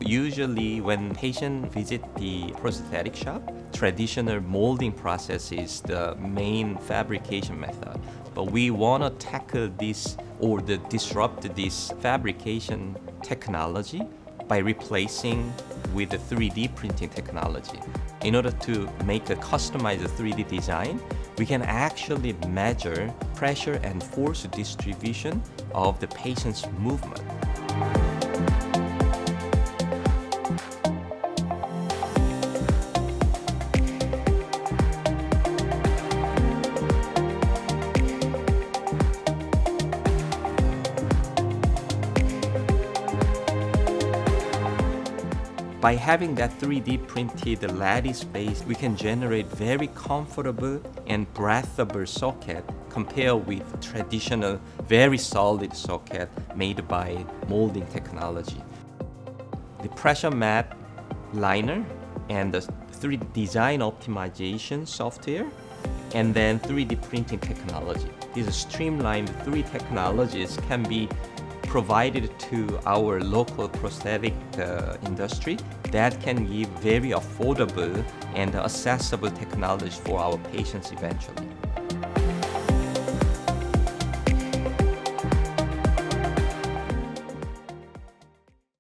Usually when patient visit the prosthetic shop, traditional molding process is the main fabrication method. But we want to tackle this or disrupt this fabrication technology by replacing with the 3D printing technology. In order to make a customized 3D design, we can actually measure pressure and force distribution of the patient's movement. By having that 3D printed lattice base, we can generate very comfortable and breathable socket compared with traditional, very solid socket made by molding technology. The pressure mat liner and the 3D design optimization software, and then 3D printing technology. These streamlined three technologies can be provided to our local prosthetic industry that can give very affordable and accessible technology for our patients eventually.